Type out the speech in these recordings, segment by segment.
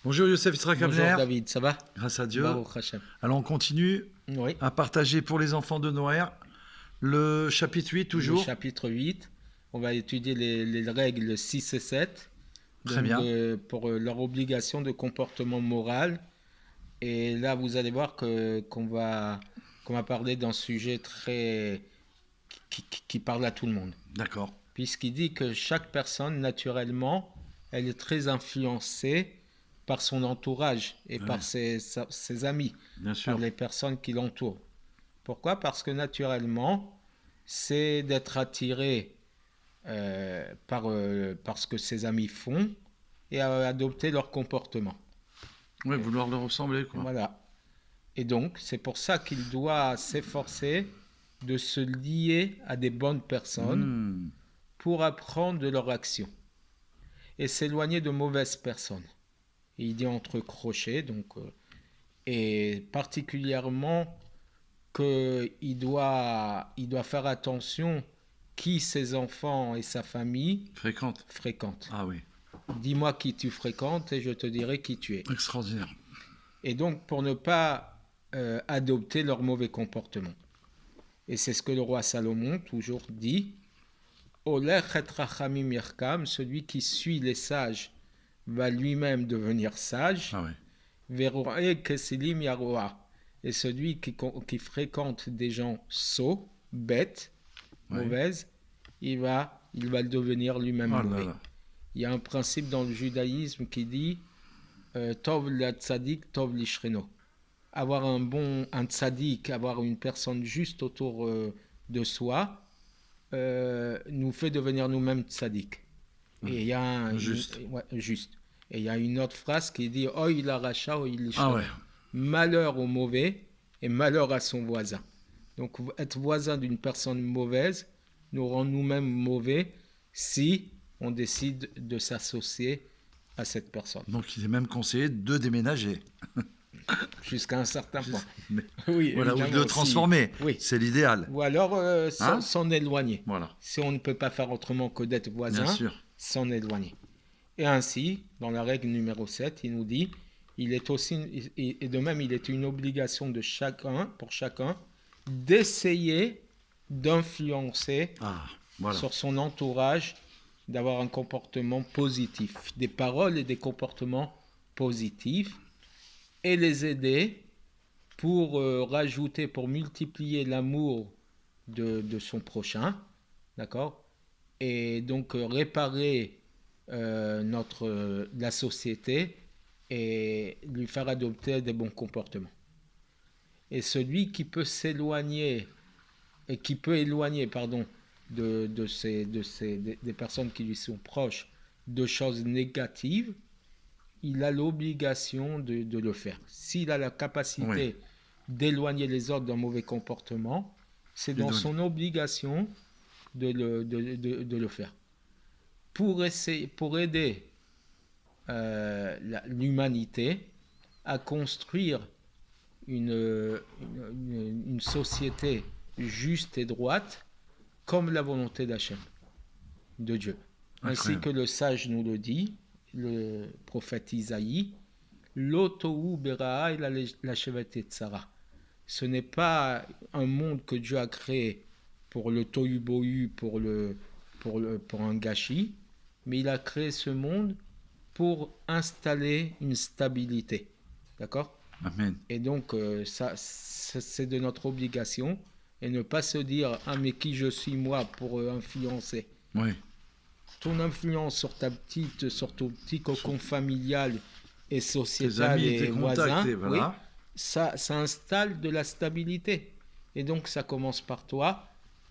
Bonjour Youssef Israk Bonjour Abner, David, ça va? grâce à Dieu. Baruch Hashem. Alors on continue Oui, à partager pour les enfants de Noé le chapitre 8 le toujours. chapitre 8, on va étudier les règles 6 et 7, Très bien. pour leur obligation de comportement moral. Et là, vous allez voir qu'on va parler d'un sujet qui parle à tout le monde. D'accord. Puisqu'il dit que chaque personne, naturellement, elle est très influencée par son entourage et Ouais. par ses amis, Bien par sûr. les personnes qui l'entourent. Pourquoi? Parce que naturellement, c'est d'être attiré par ce que ses amis font et à adopter leur comportement. Oui, vouloir leur ressembler quoi. Voilà. Et donc, c'est pour ça qu'il doit s'efforcer de se lier à des bonnes personnes Hmm. pour apprendre de leur action et s'éloigner de mauvaises personnes. Et il dit entre crochets, et particulièrement qu'il doit faire attention qui ses enfants et sa famille Fréquente. fréquentent. Ah oui, Dis-moi qui tu fréquentes et je te dirai qui tu es. extraordinaire. Et donc pour ne pas adopter leur mauvais comportement. Et c'est ce que le roi Salomon toujours dit. Olech et rachamim yerkam, celui qui suit les sages va lui-même devenir sage. Ah oui. Veroe kesilim yaroa. Et celui qui fréquente des gens sots, bêtes, Oui. mauvaises, il va le devenir lui-même Oh mauvais. là là. Il y a un principe dans le judaïsme qui dit Tov la tzadik, tov lishreno. Avoir un tzadik, avoir une personne juste autour de soi, nous fait devenir nous-mêmes tzadik. Et il y a Juste. juste. Et il y a une autre phrase qui dit Oy la racha, oy Ah lishreno. ouais. Malheur au mauvais et malheur à son voisin. Donc être voisin d'une personne mauvaise nous rend nous-mêmes mauvais si on décide de s'associer à cette personne. Donc il est même conseillé de déménager. Jusqu'à un certain point. Mais- Oui, Voilà, ou de évidemment, le transformer. Oui. C'est l'idéal. Ou alors Hein s'en éloigner. Voilà. Si on ne peut pas faire autrement que d'être voisin, Bien sûr. s'en éloigner. Et ainsi, dans la règle numéro 7, il nous dit, il est aussi, et de même, il est une obligation de chacun, pour chacun, d'essayer d'influencer Ah, voilà. sur son entourage, d'avoir un comportement positif, des paroles et des comportements positifs, et les aider pour rajouter, pour multiplier l'amour de son prochain, d'accord? Et donc réparer la société et lui faire adopter des bons comportements. Et celui qui peut s'éloigner et qui peut éloigner, pardon, des personnes qui lui sont proches de choses négatives, il a l'obligation de le faire. S'il a la capacité Oui. d'éloigner les autres d'un mauvais comportement, c'est dans son obligation de le faire. Pour aider l'humanité à construire une société juste et droite comme la volonté d'Hachem, de Dieu. Ainsi que le sage nous le dit, le prophète Isaïe, l'Otohu Bera'a et la Shevet Tzara. Ce n'est pas un monde que Dieu a créé pour le tohu-bohu, pour un gâchis, mais il a créé ce monde pour installer une stabilité. D'accord? Amen. Et donc, ça, c'est de notre obligation. Et ne pas se dire « Ah, mais qui je suis moi pour influencer ?» Oui. Ton influence sur ton petit cocon familial et Tes sociétal amis, et tes voisin, contacts, et oui, voilà. ça installe de la stabilité. Et donc, ça commence par toi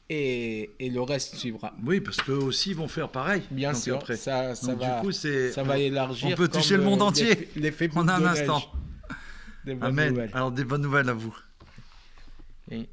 et le reste suivra. Oui, parce qu'eux aussi vont faire pareil. Bien Donc sûr, après. ça Donc va, du coup, ça va élargir. on peut toucher le monde entier L'effet en boule un de instant. neige. Des bonnes Amen. nouvelles. Alors des bonnes nouvelles à vous. Et